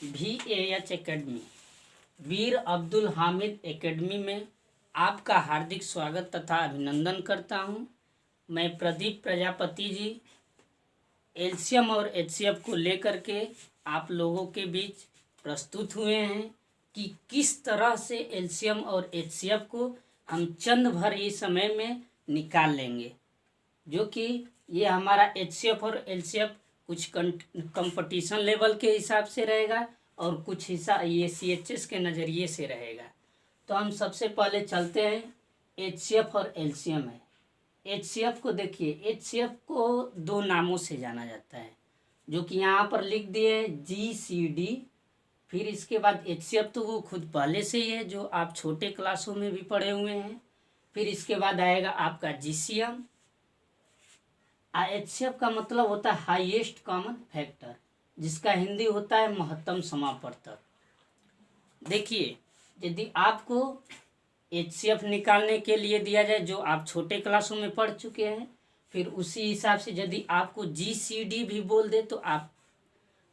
VAH academy वीर Abdul Hamid academy में आपका हार्दिक स्वागत तथा अभिनंदन करता हूं। मैं प्रदीप प्रजापति जी एलसीएम और एचसीएफ को लेकर के आप लोगों के बीच प्रस्तुत हुए हैं कि किस तरह से एलसीएम और एचसीएफ को हम चंद भर ही समय में निकाल लेंगे, जो कि ये हमारा एचसीएफ और एलसीएफ कुछ कंपटीशन लेवल के हिसाब से रहेगा और कुछ हिस्सा ये सीएचएस के नज़रिए से रहेगा। तो हम सबसे पहले चलते हैं एचसीएफ और एलसीएम है। एचसीएफ को देखिए, एचसीएफ को दो नामों से जाना जाता है, जो कि यहाँ पर लिख दिए GCD। फिर इसके बाद एचसीएफ तो वो खुद पहले से ही है, जो आप छोटे क्लासों में भी पढ़े हुए हैं। फिर इसके बाद आएगा आपका GCM। एचसीएफ का मतलब होता है हाईएस्ट कॉमन फैक्टर, जिसका हिंदी होता है महत्तम समापवर्तक। देखिए, यदि आपको एचसीएफ निकालने के लिए दिया जाए, जो आप छोटे क्लासों में पढ़ चुके हैं, फिर उसी हिसाब से यदि आपको GCD भी बोल दे तो आप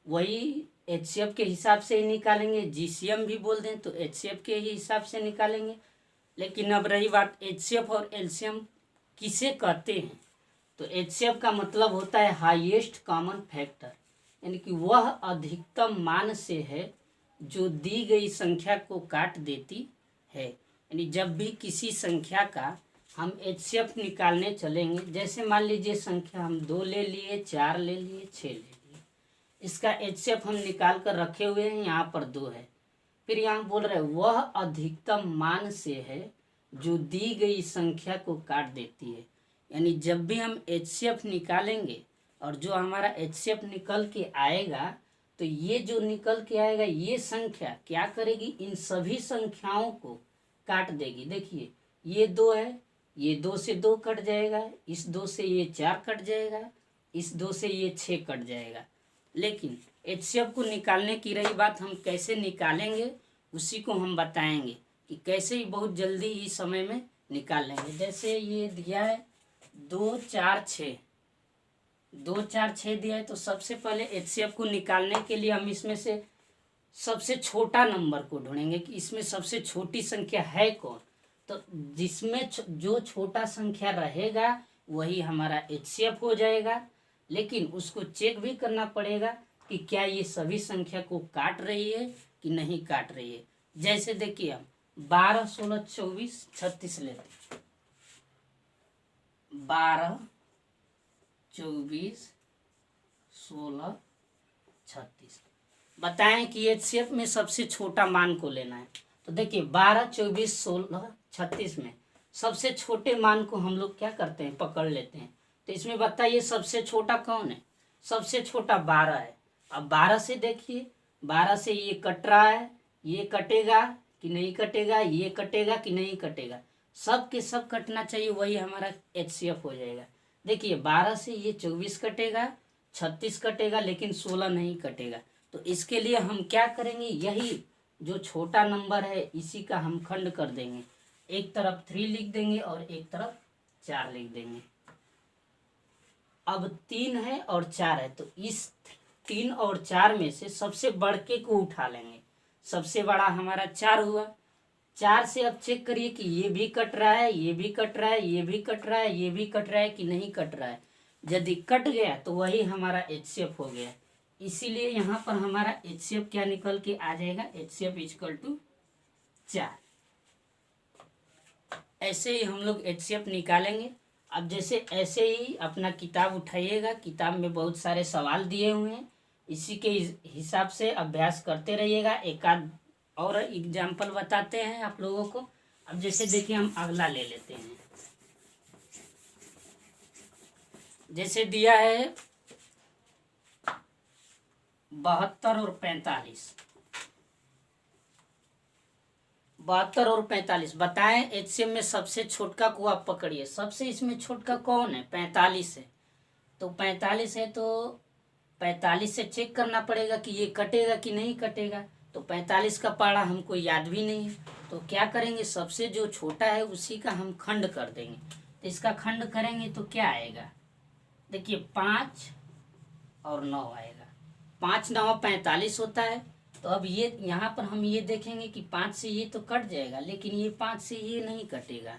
वही एचसीएफ के हिसाब से ही निकालेंगे। GCM भी बोल दें तो एचसीएफ के ही हिसाब से निकालेंगे। लेकिन अब रही बात एचसीएफ और एलसीएम किसे कहते हैं, तो एचसीएफ का मतलब होता है हाईएस्ट कॉमन फैक्टर, यानी कि वह अधिकतम मान से है जो दी गई संख्या को काट देती है। यानी जब भी किसी संख्या का हम एचसीएफ निकालने चलेंगे, जैसे मान लीजिए संख्या हम 2 ले लिए, 4 ले लिए, 6 ले लिए, इसका एचसीएफ हम निकाल कर रखे हुए हैं, यहाँ पर 2 है। फिर यहाँ बोल रहे हैं वह अधिकतम मान से है जो दी गई संख्या को काट देती है। यानी जब भी हम एचसीएफ निकालेंगे और जो हमारा एचसीएफ निकल के आएगा, तो ये जो निकल के आएगा ये संख्या क्या करेगी, इन सभी संख्याओं को काट देगी। देखिए, ये 2 है, ये 2 से 2 कट जाएगा, इस 2 से ये 4 कट जाएगा, इस 2 से ये 6 कट जाएगा। लेकिन एचसीएफ को निकालने की रही बात, हम कैसे निकालेंगे उसी को हम बताएंगे कि कैसे ही बहुत जल्दी ही समय में निकाल लेंगे। जैसे ये दिया है 2 4 6, 2 4 6 दिया है, तो सबसे पहले एचसीएफ को निकालने के लिए हम इसमें से सबसे छोटा नंबर को ढूंढेंगे कि इसमें सबसे छोटी संख्या है कौन। तो जिसमें जो छोटा संख्या रहेगा वही हमारा एचसीएफ हो जाएगा। लेकिन उसको चेक भी करना पड़ेगा कि क्या ये सभी संख्या को काट रही है कि नहीं काट रही है। जैसे देखिए, हम 12 16 24 36 लेते हैं, 12 24 16 36। बताएं कि एचसीएफ में सबसे छोटा मान को लेना है। तो देखिए 12 24 16 36 में सबसे छोटे मान को हम लोग क्या करते हैं, पकड़ लेते हैं। तो इसमें बताइए सबसे छोटा कौन है, सबसे छोटा 12 है। अब 12 से देखिए, 12 से ये कट रहा है, ये कटेगा कि नहीं कटेगा, ये कटेगा कि नहीं कटेगा, सब के सब कटना चाहिए, वही हमारा एचसीएफ हो जाएगा। देखिए 12 से ये 24 कटेगा, 36 कटेगा, लेकिन 16 नहीं कटेगा। तो इसके लिए हम क्या करेंगे, यही जो छोटा नंबर है इसी का हम खंड कर देंगे। एक तरफ 3 लिख देंगे और एक तरफ 4 लिख देंगे। अब 3 है और 4 है, तो इस 3 और 4 में से सबसे बड़के को उठा लेंगे। सबसे बड़ा हमारा 4 हुआ। 4 से अब चेक करिए कि ये भी कट रहा है, ये भी कट रहा है, ये भी कट रहा है, ये भी कट रहा है कि नहीं कट रहा है। यदि कट गया तो वही हमारा एचसीएफ हो गया। इसीलिए यहाँ पर हमारा एचसीएफ क्या निकल के आ जाएगा, एचसीएफ इक्वल टू 4। ऐसे ही हम लोग एचसीएफ निकालेंगे। अब जैसे ऐसे ही अपना किताब उठाइएगा, किताब में बहुत सारे सवाल दिए हुए हैं, इसी के हिसाब से अभ्यास करते रहिएगा। एक आध और एग्जाम्पल बताते हैं आप लोगों को। अब जैसे देखिए, हम अगला ले लेते हैं। जैसे दिया है 72 और 45, 72 और 45। बताएं एचसीएम में सबसे छोटका को आप पकड़िए। सबसे इसमें छोटका कौन है, 45 है। तो 45 है, तो 45 से चेक करना पड़ेगा कि ये कटेगा कि नहीं कटेगा। तो 45 का पहाड़ा हमको याद भी नहीं है, तो क्या करेंगे, सबसे जो छोटा है उसी का हम खंड कर देंगे। तो इसका खंड करेंगे तो क्या आएगा, देखिए 5 और 9 आएगा। 5 9 45 होता है, तो अब ये यहाँ पर हम ये देखेंगे कि 5 से ये तो कट जाएगा, लेकिन ये 5 से ये नहीं कटेगा।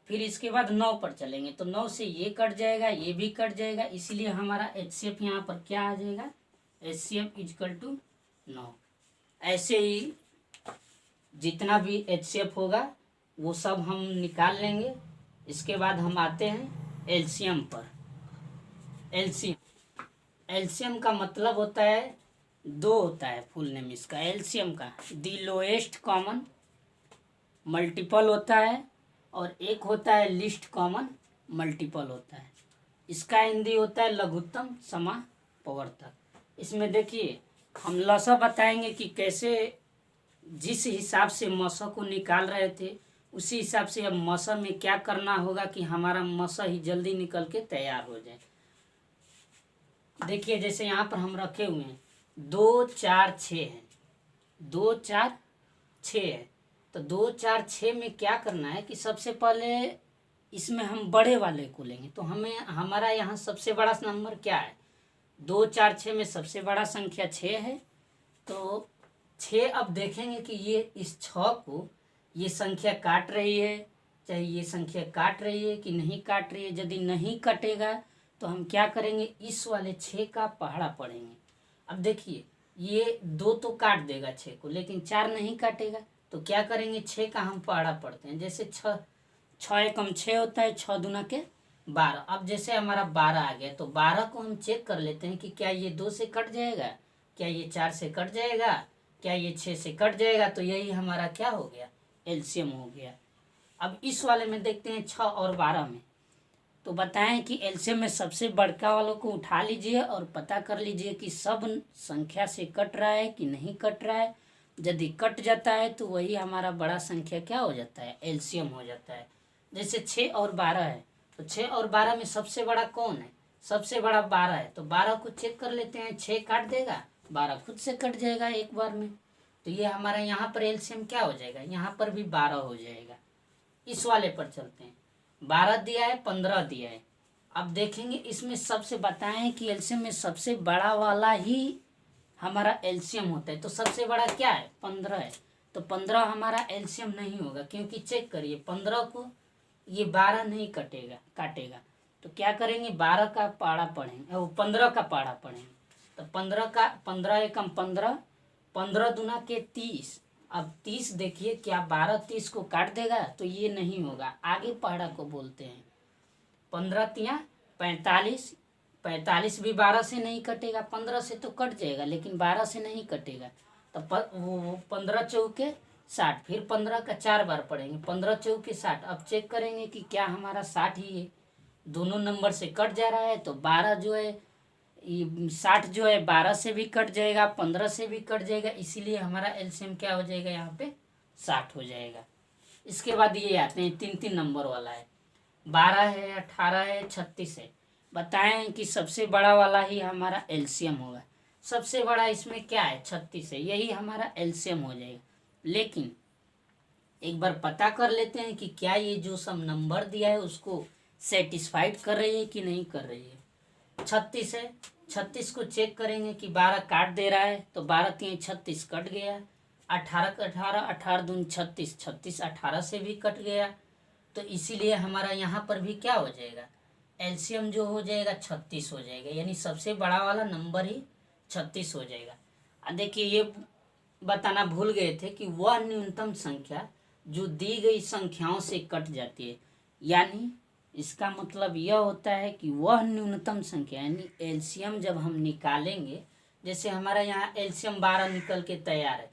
फिर इसके बाद 9 पर चलेंगे तो 9 से ये कट जाएगा, ये भी कट जाएगा, इसीलिए हमारा HCF यहाँ पर क्या आ जाएगा, HCF इजकल टू 9। ऐसे ही जितना भी HCF होगा वो सब हम निकाल लेंगे। इसके बाद हम आते हैं एलसीएम पर। एलसीएम का मतलब होता है, दो होता है फुल नेम इसका एलसीएम का, दी लोएस्ट कॉमन मल्टीपल होता है, और एक होता है लिस्ट कॉमन मल्टीपल होता है। इसका हिंदी होता है लघुत्तम समापवर्तक। इसमें देखिए हम लसा बताएंगे कि कैसे, जिस हिसाब से मसा को निकाल रहे थे उसी हिसाब से अब मसा में क्या करना होगा कि हमारा मसा ही जल्दी निकल के तैयार हो जाए। देखिए जैसे यहाँ पर हम रखे हुए हैं 2 4 6 है, 2 4 6 है, तो 2 4 6 में क्या करना है कि सबसे पहले इसमें हम बड़े वाले को लेंगे। तो हमें हमारा यहाँ सबसे बड़ा नंबर क्या है, 2 4 6 में सबसे बड़ा संख्या 6 है। तो 6 अब देखेंगे कि ये इस 6 को ये संख्या काट रही है, चाहे ये संख्या काट रही है कि नहीं काट रही है। यदि नहीं कटेगा तो हम क्या करेंगे, इस वाले 6 का पहाड़ा पढ़ेंगे। अब देखिए ये 2 तो काट देगा 6 को, लेकिन 4 नहीं काटेगा, तो क्या करेंगे 6 का हम पहाड़ा पढ़ते हैं। जैसे 6 एकम 6 होता है, 6 दूना के 12। अब जैसे हमारा 12 आ गया तो 12 को हम चेक कर लेते हैं कि क्या ये 2 से कट जाएगा, क्या ये 4 से कट जाएगा, क्या ये 6 से कट जाएगा। तो यही हमारा क्या हो गया, एलसीएम हो गया। अब इस वाले में देखते हैं 6 और 12 में, तो बताएं कि एलसीएम में सबसे बड़का वालों को उठा लीजिए और पता कर लीजिए कि सब संख्या से कट रहा है कि नहीं कट रहा है। यदि कट जाता है तो वही हमारा बड़ा संख्या क्या हो जाता है, एलसीएम हो जाता है। जैसे 6 और 12 है, तो 6 और 12 में सबसे बड़ा कौन है, सबसे बड़ा 12 है। तो 12 को चेक कर लेते हैं, 6 काट देगा, 12 खुद से कट जाएगा एक बार में। तो ये हमारा यहाँ पर एलसीएम क्या हो जाएगा, यहाँ पर भी 12 हो जाएगा। इस वाले पर चलते हैं, 12 दिया है, 15 दिया है। अब देखेंगे इसमें सबसे बताएं कि एलसीएम में सबसे बड़ा वाला ही हमारा एलसीएम होता है। तो सबसे बड़ा क्या है, 15 है, तो 15 हमारा एलसीएम नहीं होगा, क्योंकि चेक करिए 15 को ये 12 नहीं काटेगा। तो क्या करेंगे, 12 का पाड़ा पढ़ेंगे, वो 15 का पाड़ा पढ़ेंगे। तो 15 एकम 15, 15 दूना के 30। अब 30 देखिए क्या 12 30 को काट देगा, तो ये नहीं होगा, आगे पहाड़ा को बोलते हैं। 15 तिया 45, 45 भी 12 से नहीं कटेगा, 15 से तो कट जाएगा लेकिन 12 से नहीं कटेगा। तो वो 15 चौके 60, फिर 15 का 4 बार पढ़ेंगे, 15 चौके 60। अब चेक करेंगे कि क्या हमारा 60 ही है, दोनों नंबर से कट जा रहा है। तो 12 जो है, 60 जो है 12 से भी कट जाएगा, 15 से भी कट जाएगा, इसीलिए हमारा एलसीएम क्या हो जाएगा, यहाँ पे 60 हो जाएगा। इसके बाद ये आते हैं 3 नंबर वाला है, 12 है, 18 है, 36 है। बताएं कि सबसे बड़ा वाला ही हमारा एलसीएम होगा। सबसे बड़ा इसमें क्या है, 36 है, यही हमारा एलसीएम हो जाएगा। लेकिन एक बार पता कर लेते हैं कि क्या ये जो सब नंबर दिया है उसको सेटिस्फाइड कर रही है कि नहीं कर रही है। 36 है, 36 को चेक करेंगे कि 12 काट दे रहा है, तो 12 3 36 कट गया। 18 का 18, 18 दून 36, 36 18 से भी कट गया। तो इसीलिए हमारा यहाँ पर भी क्या हो जाएगा, एलसीएम जो हो जाएगा 36 हो जाएगा, यानी सबसे बड़ा वाला नंबर ही 36 हो जाएगा। देखिए ये बताना भूल गए थे कि वह न्यूनतम संख्या जो दी गई संख्याओं से कट जाती है, यानी इसका मतलब यह होता है कि वह न्यूनतम संख्या, यानी एलसीएम जब हम निकालेंगे, जैसे हमारा यहाँ एलसीएम 12 निकल के तैयार है,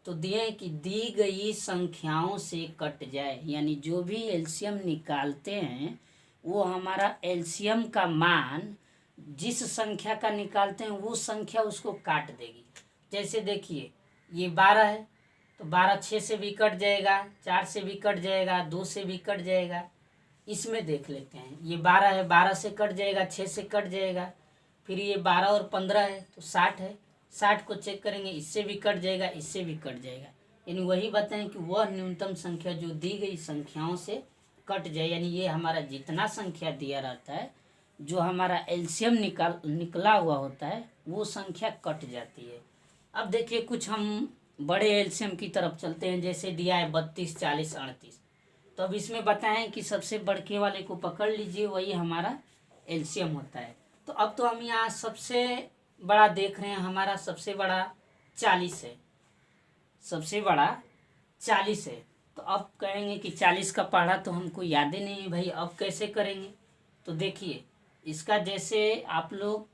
तो दिए कि दी गई संख्याओं से कट जाए, यानी जो भी एलसीएम निकालते हैं वो हमारा एलसीएम का मान जिस संख्या का निकालते हैं वो संख्या उसको काट देगी। जैसे देखिए ये 12 है, तो 12 6 से भी कट जाएगा, 4 से भी कट जाएगा, 2 से भी कट जाएगा। इसमें देख लेते हैं, ये 12 है, 12 से कट जाएगा, 6 से कट जाएगा। फिर ये 12 और 15 है तो 60 है, 60 को चेक करेंगे, इससे भी कट जाएगा, इससे भी कट जाएगा। यानी वही बताएं कि वह न्यूनतम संख्या जो दी गई संख्याओं से कट जाए, यानी ये हमारा जितना संख्या दिया रहता है, जो हमारा एलसीएम निकला हुआ होता है वो संख्या कट जाती है। अब देखिए कुछ हम बड़े एलसीएम की तरफ चलते हैं, जैसे दिया है 32, 40, 38। तो अब इसमें बताएं कि सबसे बड़के वाले को पकड़ लीजिए, वही हमारा एलसीएम होता है। तो अब तो हम यहाँ सबसे बड़ा देख रहे हैं, हमारा सबसे बड़ा 40 है, सबसे बड़ा 40 है। तो अब कहेंगे कि 40 का पढ़ा तो हमको याद ही नहीं है भाई, अब कैसे करेंगे? तो देखिए इसका जैसे आप लोग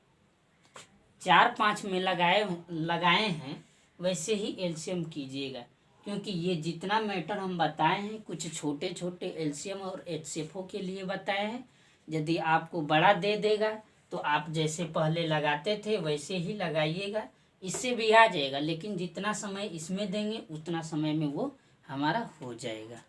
4, 5 में लगाए हैं वैसे ही एलसीएम कीजिएगा, क्योंकि ये जितना मैटर हम बताए हैं कुछ छोटे छोटे एलसीएम और एचसीएफओ के लिए बताए हैं। यदि आपको बड़ा दे देगा तो आप जैसे पहले लगाते थे वैसे ही लगाइएगा, इससे भी आ जाएगा, लेकिन जितना समय इसमें देंगे उतना समय में वो हमारा हो जाएगा।